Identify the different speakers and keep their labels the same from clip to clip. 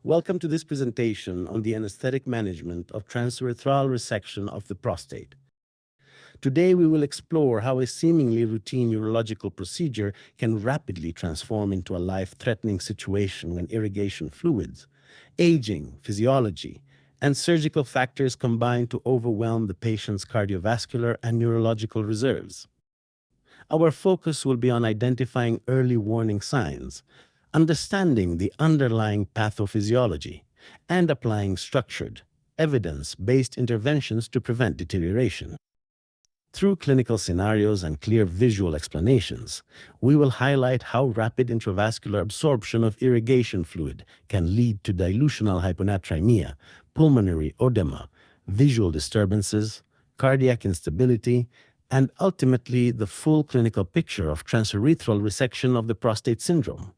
Speaker 1: Welcome to this presentation on the anesthetic management of transurethral resection of the prostate. Today we will explore how a seemingly routine urological procedure can rapidly transform into a life-threatening situation when irrigation fluids, aging, physiology, and surgical factors combine to overwhelm the patient's cardiovascular and neurological reserves. Our focus will be on identifying early warning signs, understanding the underlying pathophysiology, and applying structured, evidence-based interventions to prevent deterioration. Through clinical scenarios and clear visual explanations, we will highlight how rapid intravascular absorption of irrigation fluid can lead to dilutional hyponatremia, pulmonary oedema, visual disturbances, cardiac instability, and ultimately the full clinical picture of transurethral resection of the prostate syndrome.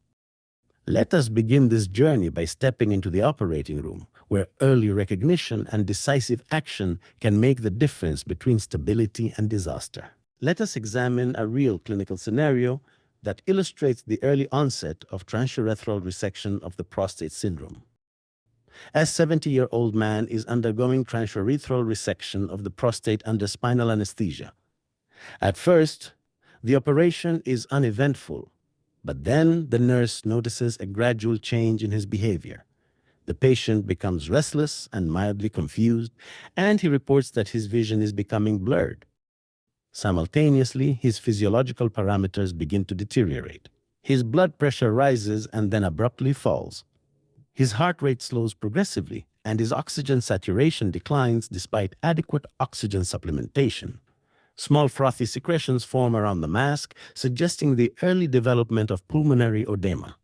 Speaker 1: Let us begin this journey by stepping into the operating room, where early recognition and decisive action can make the difference between stability and disaster. Let us examine a real clinical scenario that illustrates the early onset of transurethral resection of the prostate syndrome. A 70-year-old man is undergoing transurethral resection of the prostate under spinal anesthesia. At first, the operation is uneventful, but then the nurse notices a gradual change in his behavior. The patient becomes restless and mildly confused, and he reports that his vision is becoming blurred. Simultaneously, his physiological parameters begin to deteriorate. His blood pressure rises and then abruptly falls. His heart rate slows progressively, and his oxygen saturation declines despite adequate oxygen supplementation. Small frothy secretions form around the mask, suggesting the early development of pulmonary oedema.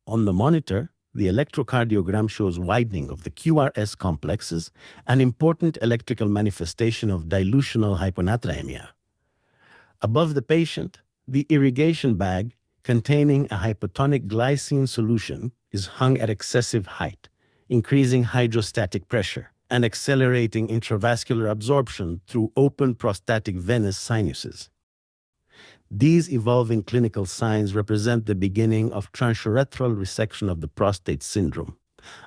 Speaker 1: On the monitor, the electrocardiogram shows widening of the QRS complexes, an important electrical manifestation of dilutional hyponatraemia. Above the patient, the irrigation bag containing a hypotonic glycine solution is hung at excessive height, increasing hydrostatic pressure and accelerating intravascular absorption through open prostatic venous sinuses. These evolving clinical signs represent the beginning of transurethral resection of the prostate syndrome,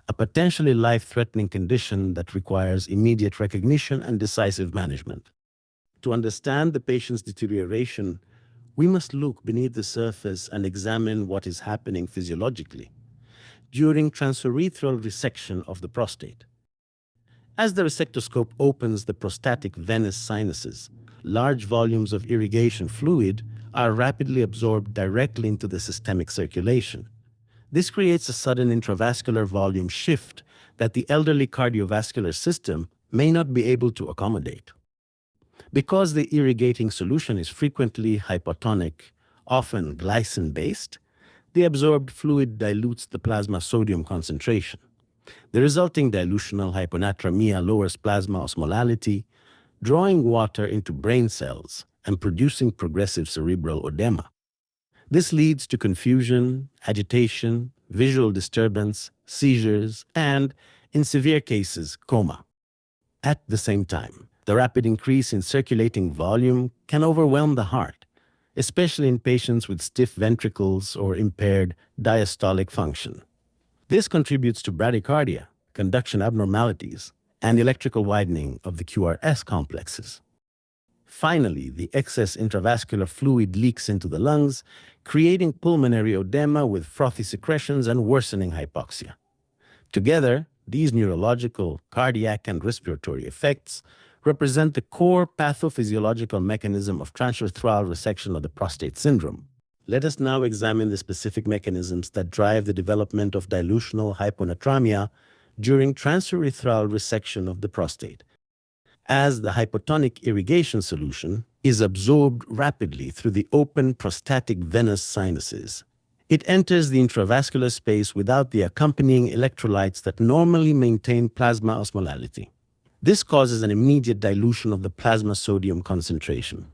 Speaker 1: a potentially life-threatening condition that requires immediate recognition and decisive management. To understand the patient's deterioration, we must look beneath the surface and examine what is happening physiologically during transurethral resection of the prostate. As the resectoscope opens the prostatic venous sinuses, large volumes of irrigation fluid are rapidly absorbed directly into the systemic circulation. This creates a sudden intravascular volume shift that the elderly cardiovascular system may not be able to accommodate. Because the irrigating solution is frequently hypotonic, often glycine-based, the absorbed fluid dilutes the plasma sodium concentration. The resulting dilutional hyponatremia lowers plasma osmolality, drawing water into brain cells and producing progressive cerebral oedema. This leads to confusion, agitation, visual disturbance, seizures, and, in severe cases, coma. At the same time, the rapid increase in circulating volume can overwhelm the heart, especially in patients with stiff ventricles or impaired diastolic function. This contributes to bradycardia, conduction abnormalities, and electrical widening of the QRS complexes. Finally, the excess intravascular fluid leaks into the lungs, creating pulmonary oedema with frothy secretions and worsening hypoxia. Together, these neurological, cardiac, and respiratory effects represent the core pathophysiological mechanism of transurethral resection of the prostate syndrome. Let us now examine the specific mechanisms that drive the development of dilutional hyponatremia during transurethral resection of the prostate. As the hypotonic irrigation solution is absorbed rapidly through the open prostatic venous sinuses, it enters the intravascular space without the accompanying electrolytes that normally maintain plasma osmolality. This causes an immediate dilution of the plasma sodium concentration.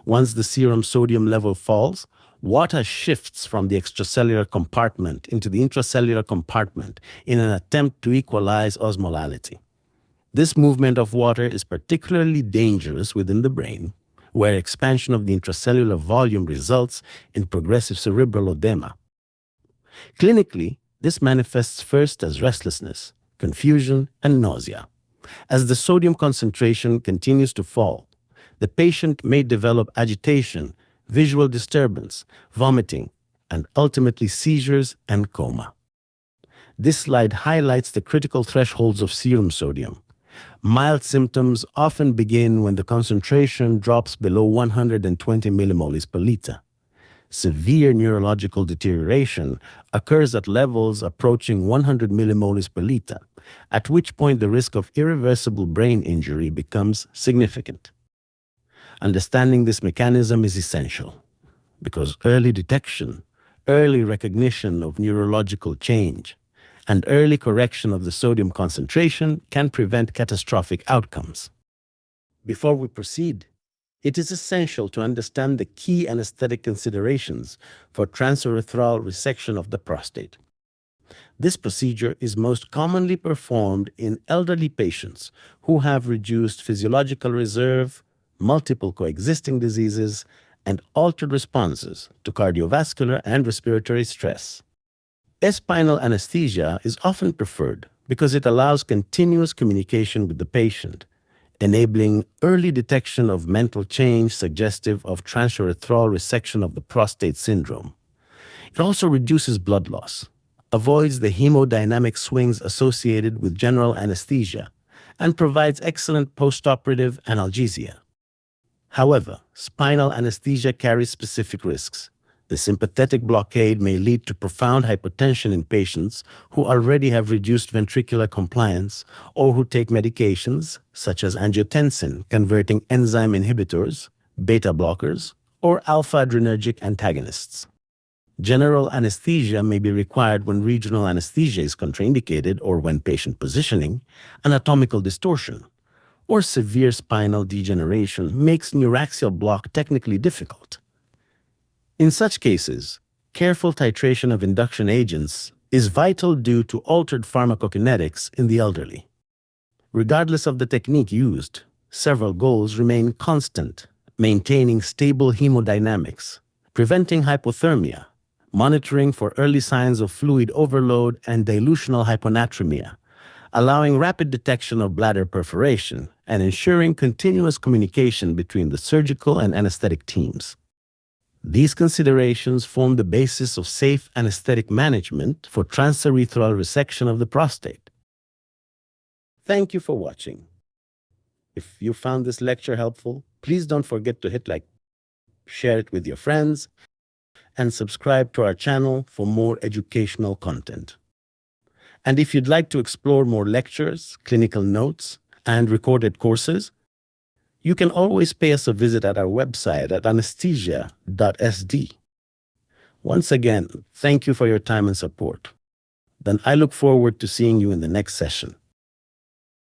Speaker 1: Once the serum sodium level falls, water shifts from the extracellular compartment into the intracellular compartment in an attempt to equalize osmolality. This movement of water is particularly dangerous within the brain, where expansion of the intracellular volume results in progressive cerebral oedema. Clinically, This manifests first as restlessness, confusion, and nausea. As the sodium concentration continues to fall, the patient may develop agitation, visual disturbance, vomiting, and ultimately seizures and coma. This slide highlights the critical thresholds of serum sodium. Mild symptoms often begin when the concentration drops below 120 millimoles per liter. Severe neurological deterioration occurs at levels approaching 100 millimoles per liter, at which point the risk of irreversible brain injury becomes significant. Understanding this mechanism is essential because early detection, early recognition of neurological change, and early correction of the sodium concentration can prevent catastrophic outcomes. Before we proceed, it is essential to understand the key anesthetic considerations for transurethral resection of the prostate. This procedure is most commonly performed in elderly patients who have reduced physiological reserve, multiple coexisting diseases, and altered responses to cardiovascular and respiratory stress. Spinal anesthesia is often preferred because it allows continuous communication with the patient, enabling early detection of mental change suggestive of transurethral resection of the prostate syndrome. It also reduces blood loss, avoids the hemodynamic swings associated with general anesthesia, and provides excellent postoperative analgesia. However, spinal anesthesia carries specific risks. The sympathetic blockade may lead to profound hypotension in patients who already have reduced ventricular compliance or who take medications such as angiotensin converting enzyme inhibitors, beta blockers, or alpha-adrenergic antagonists. General anesthesia may be required when regional anesthesia is contraindicated or when patient positioning, anatomical distortion, or severe spinal degeneration makes neuraxial block technically difficult. In such cases, careful titration of induction agents is vital due to altered pharmacokinetics in the elderly. Regardless of the technique used, several goals remain constant: maintaining stable hemodynamics, preventing hypothermia, monitoring for early signs of fluid overload and dilutional hyponatremia, allowing rapid detection of bladder perforation, and ensuring continuous communication between the surgical and anesthetic teams. These considerations form the basis of safe anesthetic management for transurethral resection of the prostate. Thank you for watching. If you found this lecture helpful, please don't forget to hit like, share it with your friends, and subscribe to our channel for more educational content. And if you'd like to explore more lectures, clinical notes, and recorded courses, you can always pay us a visit at our website at anaesthesia.sd. Once again, thank you for your time and support. Then I look forward to seeing you in the next session.